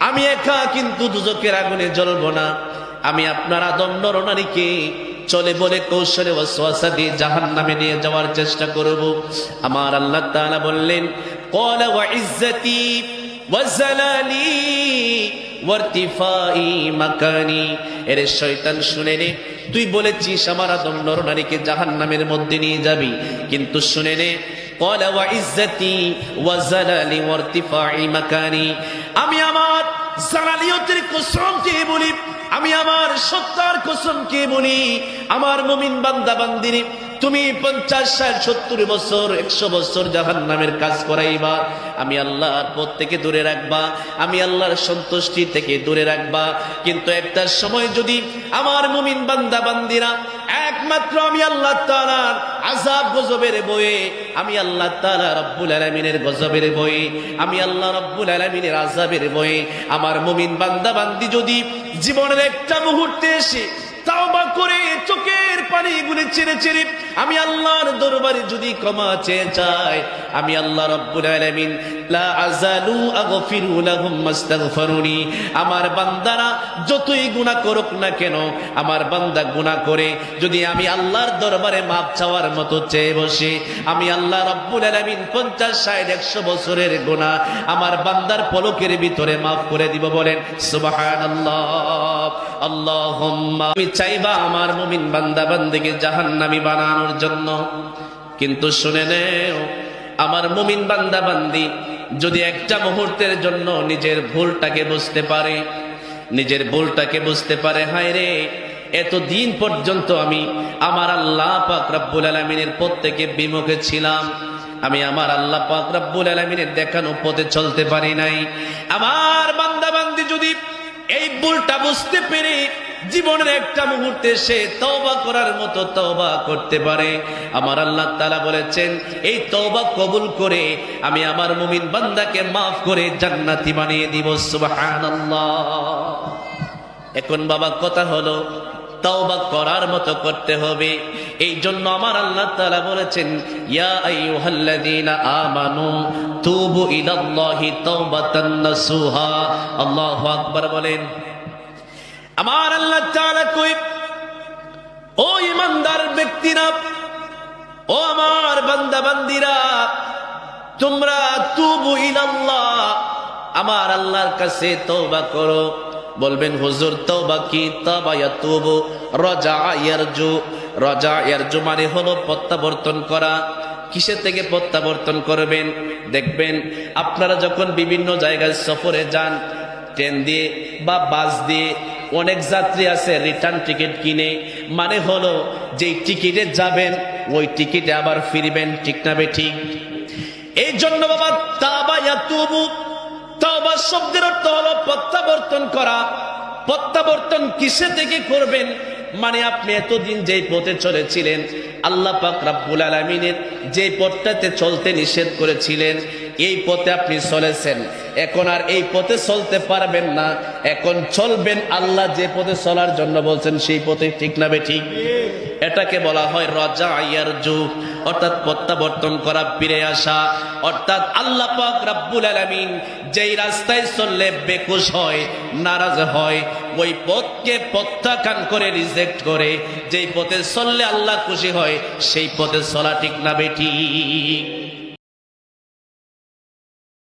আমি একা কিন্তু দুজকের আগুনে জ্বলবো না, আমি আপনার আদম নরনারীকে চলে বলে কৌশলে ওয়াসওয়াসা দিয়ে জাহান্নামে নিয়ে যাওয়ার চেষ্টা করব। আমার আল্লাহ তাআলা বললেন, ক্বালা ওয়া ইজ্জতি ওয়া জালালি ওয়ারতিফাই মাকানি। এরে শয়তান শুনে নে, তুই বলেছিস আমার আদম নরনারীকে জাহান্নামের মধ্যে নিয়ে যাবি, কিন্তু শুনে নে, ক্বালা ওয়া ইজ্জতি ওয়া জালালি ওয়ারতিফাই মাকানি, আমি আমার জালালিয়তের কসম খেয়ে বলি, আমি আমার সত্তার কসম খেয়ে বলি, আমার মুমিন বান্দা বান্দিরে তুমি 50, 60, 70 বছর 100 বছর জাহান্নামের কাজ করাইবা, আমি আল্লাহর পথ থেকে দূরে রাখবা, আমি আল্লাহর সন্তুষ্টি থেকে দূরে রাখবা। কিন্তু একটা সময় যদি আমার মুমিন বান্দা বান্দিরা একমাত্র আমি আল্লাহ তাআলার আযাব গজবের বয়ে, আমি আল্লাহ তাআলা রব্বুল আলামিনের গজবের বয়ে, আমি আল্লাহ রব্বুল আলামিনের আযাবের বয়ে আমার মুমিন বান্দা বান্দি যদি জীবনের একটা মুহূর্তে এসে তাওবা করে চোখের পানিগুলি ছেড়ে ছেড়ে আমি আল্লাহর দরবারে যদি ক্ষমা চেয়ে চাই, আমি আল্লাহ রব্বুল আলামিন লা আযালু আগফিরু লাহুম মাস্তাগফিরুনি, আমার বান্দারা যতই গুনাহ করুক না কেন, আমার বান্দা গুনাহ করে যদি আমি আল্লাহর দরবারে মাপ চাওয়ার মতো চেয়ে বসে, আমি আল্লাহ রব্বুল আলামিন 50, 60, 100 বছরের গুনাহ আমার বান্দার পলকের ভিতরে মাফ করে দিব। বলেন সুবহানাল্লাহ। আল্লাহুম্মা, আমি চাইবা আমার মুমিন বান্দা বান্দিকে জাহান্নামী বানানোর জন্য, কিন্তু শুনে নেও আমার মুমিন বান্দা বান্দি যদি একটা মুহূর্তের জন্য নিজের ভুলটাকে বুঝতে পারে, নিজের ভুলটাকে বুঝতে পারে, হায় রে এতদিন পর্যন্ত আমি আমার আল্লাহ পাক রব্বুল আলামিনের পথ থেকে বিমুখে ছিলাম, আমি আমার আল্লাহ পাক রব্বুল আলামিনের দেখানো পথে চলতে পারি নাই। আমার বান্দা বান্দি যদি এই ভুলটা বুঝতে পেরে জীবনের একটা মুহূর্তে সে তওবা করার মতো তওবা করতে পারে, আমার আল্লাহ তাআলা বলেছেন এই তওবা কবুল করে আমি আমার মুমিন বান্দাকে মাফ করে জান্নাতি বানিয়ে দিব। সুবহানাল্লাহ। এখন বাবা কথা হলো তওবা করার মতো করতে হবে। এই জন্য আমার আল্লাহ তাআলা বলেছেন, ইয়া আইয়ুহাল্লাযীনা আমানু তুবু ইলাল্লাহি তাওবাতান নাসুহা। আল্লাহু আকবার বলেন। আমার আল্লাহ তাআলা কই, ও ঈমানদার ব্যক্তিরা, ও আমার বান্দা বান্দিরা, তোমরা তুবু ইলাল্লাহ, আমার আল্লাহর কাছে তওবা করো। বলবেন হুজুর তওবা কি? তাবা ইয়াতুবু রাজা ইয়ারজু। রাজা ইয়ারজু মানে হলো প্রত্যাবর্তন করা। কিসের থেকে প্রত্যাবর্তন করবেন? দেখবেন আপনারা যখন বিভিন্ন জায়গায় সফরে যান, ট্রেন দিয়ে বা বাস দিয়ে, অনেক যাত্রী আছে রিটার্ন টিকিট কিনে, মানে হলো যে টিকিটে যাবেন ওই টিকিটে আবার ফিরবেন, ঠিক না বেঠিক? এই জন্য বাবা তাবা ইয়াতুবু, তাওবা শব্দের অর্থ হলো প্রত্যাবর্তন করা। প্রত্যাবর্তন কিসে থেকে করবেন? মানে আপনি এতদিন যেই পথে চলেছিলেন, আল্লাহ পাক রব্বুল আলামিনের যে পথটাতে চলতে নিষেধ করেছিলেন, এই পথে আপনি চলেছেন, এখন আর এই পথে চলতে পারবেন না, এখন চলবেন আল্লাহ যে পথে চলার জন্য বলছেন সেই পথে, ঠিক না বেঠিক? এটাকে বলা হয় রাজা ইয়ারজু, অর্থাৎ প্রত্যাবর্তন করা, ফিরে আসা। অর্থাৎ আল্লাহ পাক রব্বুল আলামিন যেই রাস্তায় চললে বেকুশ হয়, নারাজ হয়, ওই পথকে প্রত্যাখ্যান করে, রিজেক্ট করে যেই পথে চললে আল্লাহ খুশি হয় সেই পথে চলা, ঠিক না বেঠিক?